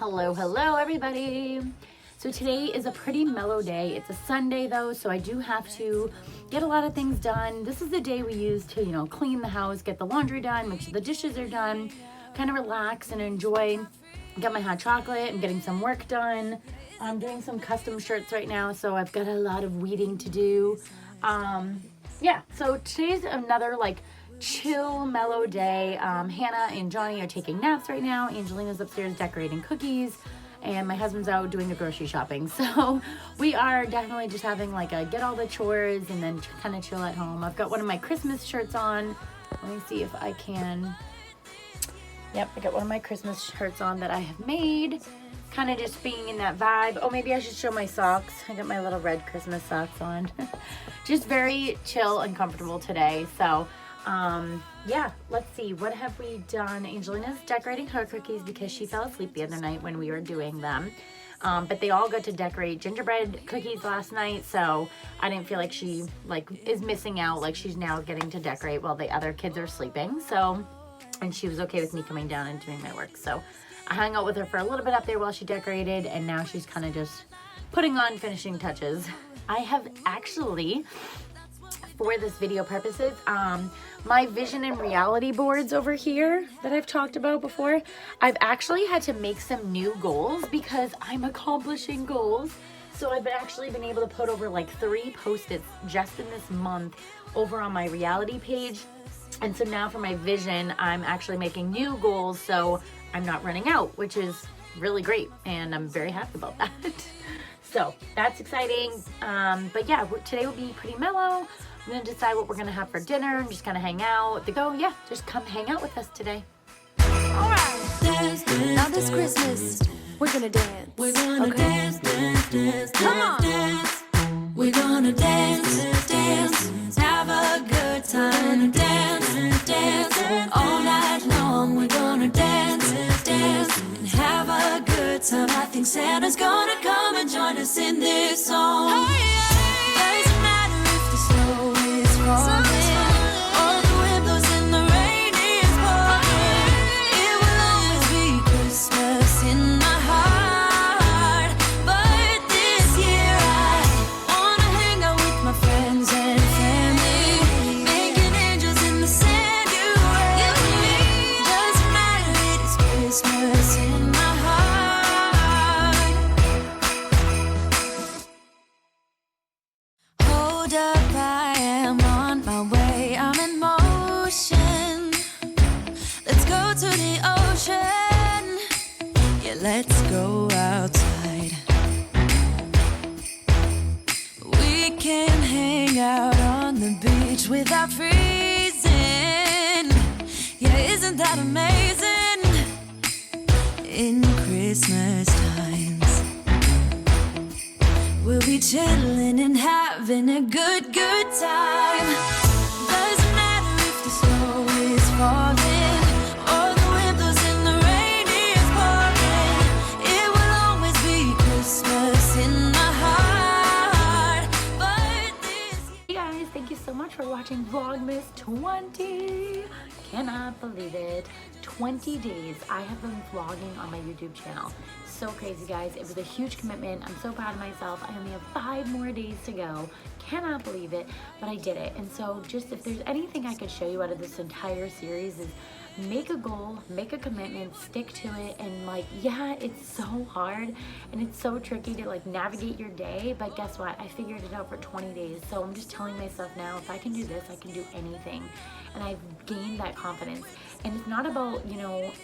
Hello everybody. So today is a pretty mellow day. It's a Sunday though, so I do have to get a lot of things done. This is the day we use to, clean the house, get the laundry done, make sure the dishes are done, kind of relax and enjoy. Get my hot chocolate. I'm getting some work done. I'm doing some custom shirts right now, so I've got a lot of weeding to do. Yeah, so today's another chill, mellow day. Hannah and Johnny are taking naps right now. Angelina's upstairs decorating cookies, and my husband's out doing the grocery shopping. So we are definitely just having a get all the chores and then kind of chill at home. I've got one of my Christmas shirts on. Let me see if I can. Yep, I got one of my Christmas shirts on that I have made. Kind of just being in that vibe. Oh, maybe I should show my socks. I got my little red Christmas socks on. Just very chill and comfortable today. So yeah, let's see, what have we done? Angelina's decorating her cookies because she fell asleep the other night when we were doing them. But they all got to decorate gingerbread cookies last night, so I didn't feel like she is missing out. She's now getting to decorate while the other kids are sleeping. So, and she was okay with me coming down and doing my work. So I hung out with her for a little bit up there while she decorated, and now she's kind of just putting on finishing touches. I have actually, for this video purposes, my vision and reality boards over here that I've talked about before, I've actually had to make some new goals because I'm accomplishing goals. So I've actually been able to put over 3 post-its just in this month over on my reality page. And so now for my vision, I'm actually making new goals so I'm not running out, which is really great. And I'm very happy about that. So that's exciting. But yeah, today will be pretty mellow. I'm gonna decide what we're gonna have for dinner and just kind of hang out. Yeah, just come hang out with us today. All right, dance, now this Christmas, we're gonna dance. We're gonna dance, dance, dance, come on. Dance. We're gonna dance, dance, have a good time. Dance, dance, all night long. We're gonna dance, dance, and have a good time. I think Santa's gonna come and join us in this song. Oh, yeah. Doesn't matter if the snow is falling, or the wind blows and the rain is pouring. It will always be Christmas in my heart. But this year I wanna hang out with my friends and family, making angels in the sanctuary. Doesn't matter, it is Christmas in my heart. Hold up, I am on my way, I'm in motion. Let's go to the ocean. Yeah, let's go outside. We can hang out on the beach without freezing. Yeah, isn't that amazing? In Christmas times, we'll be chilling and having a good time. Doesn't matter if the snow is falling, or the wind blows and the rain is pouring. It will always be Christmas in my heart. But this... Hey guys, thank you so much for watching Vlogmas 20. Cannot believe it. 20 days I have been vlogging on my YouTube channel. So crazy, guys. It was a huge commitment. I'm so proud of myself. I only have 5 more days to go. Cannot believe it, but I did it. And so just if there's anything I could show you out of this entire series is make a goal, make a commitment, stick to it, and yeah, it's so hard and it's so tricky to navigate your day, but guess what? I figured it out for 20 days. So I'm just telling myself now, if I can do this, I can do anything. And I've gained that confidence. And it's not about,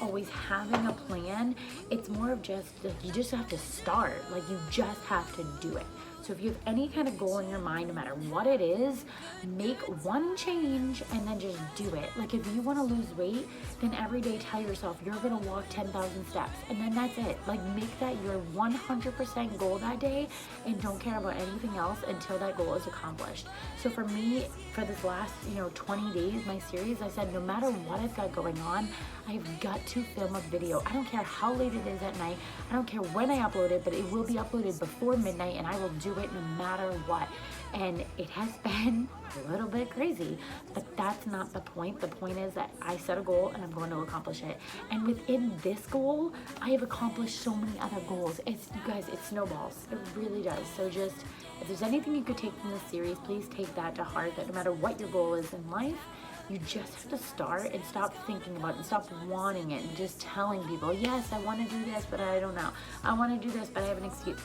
always having a plan. It's more of just, you just have to start. You just have to do it. So if you have any kind of goal in your mind, no matter what it is, make one change and then just do it. If you want to lose weight, then every day tell yourself you're going to walk 10,000 steps, and then that's it. Make that your 100% goal that day, and don't care about anything else until that goal is accomplished. So for me, for this last 20 days, my series, I said no matter what I've got going on, I've got to film a video. I don't care how late it is at night. I don't care when I upload it, but it will be uploaded before midnight, and I will do it no matter what. and it has been a little bit crazy, but that's not the point. The point is that I set a goal and I'm going to accomplish it. And within this goal, I have accomplished so many other goals. You guys, it snowballs. It really does. So just, if there's anything you could take from this series, please take that to heart, that no matter what your goal is in life, you just have to start and stop thinking about it and stop wanting it and just telling people, yes, I want to do this, but I don't know. I want to do this, but I have an excuse.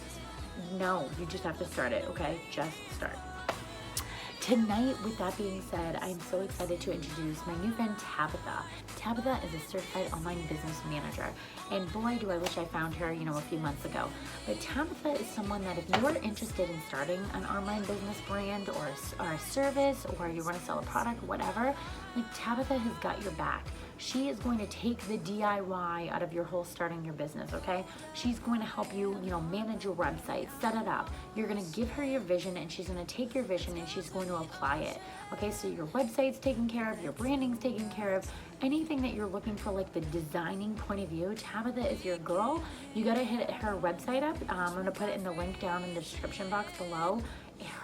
No, you just have to start it, okay? Just start. Tonight, with that being said, I'm so excited to introduce my new friend Tabitha. Tabitha is a certified online business manager, and boy, do I wish I found her, a few months ago. But Tabitha is someone that if you are interested in starting an online business brand or a service, or you want to sell a product, whatever, like Tabitha has got your back. She is going to take the DIY out of your whole starting your business, okay? She's going to help you, manage your website, set it up. You're going to give her your vision, and she's going to take your vision and she's going to apply it, okay? So your website's taken care of, your branding's taken care of, anything that you're looking for, like the designing point of view, Tabitha is your girl. You got to hit her website up. I'm going to put it in the link down in the description box below.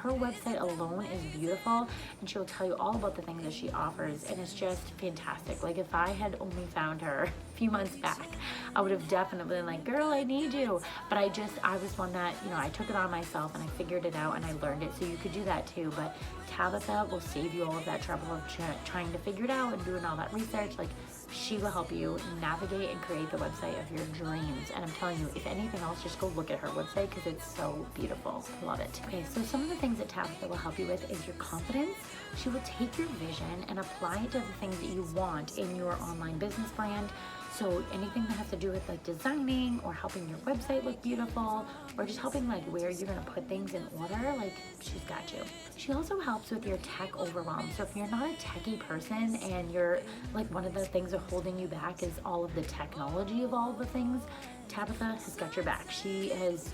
Her website alone is beautiful, and she'll tell you all about the things that she offers, and it's just fantastic. Like, if I had only found her a few months back, I would have definitely been like, girl, I need you. But I was one that, I took it on myself and I figured it out and I learned it, so you could do that too. But Tabitha will save you all of that trouble of trying to figure it out and doing all that research. Like, she will help you navigate and create the website of your dreams. And I'm telling you, if anything else, just go look at her website because it's so beautiful. Love it. Okay, so some of the things that Tabitha will help you with is your confidence. She will take your vision and apply it to the things that you want in your online business brand. So anything that has to do with like designing or helping your website look beautiful, or just helping like where you're gonna put things in order, like she's got you. She also helps with your tech overwhelm. So if you're not a techie person and you're like, one of the things that holding you back is all of the technology of all the things, Tabitha has got your back. She has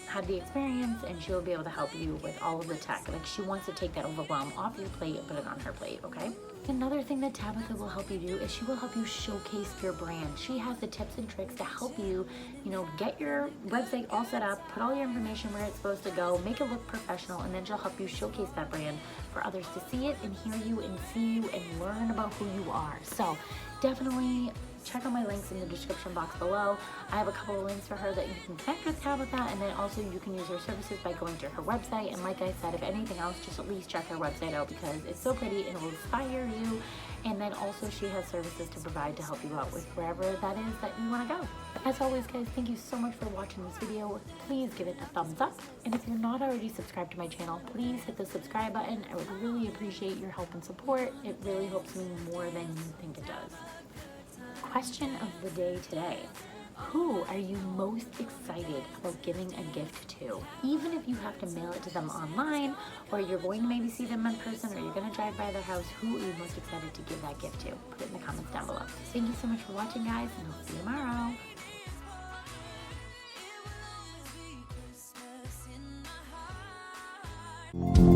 had the experience and she'll be able to help you with all of the tech. Like, she wants to take that overwhelm off your plate and put it on her plate, okay? Another thing that Tabitha will help you do is she will help you showcase your brand. She has the tips and tricks to help you, get your website all set up, put all your information where it's supposed to go, make it look professional, and then she'll help you showcase that brand for others to see it and hear you and see you and learn about who you are. So definitely check out my links in the description box below. I have a couple of links for her that you can connect with Tabitha, and then also you can use her services by going to her website. And like I said, if anything else, just at least check her website out because it's so pretty and it will inspire you. And then also she has services to provide to help you out with wherever that is that you want to go. As always, guys, thank you so much for watching this video. Please give it a thumbs up. And if you're not already subscribed to my channel, please hit the subscribe button. I would really appreciate your help and support. It really helps me more than you think it does. Question of the day today: who are you most excited about giving a gift to? Even if you have to mail it to them online, or you're going to maybe see them in person, or you're going to drive by their house, who are you most excited to give that gift to? Put it in the comments down below. Thank you so much for watching, guys, and I'll see you tomorrow.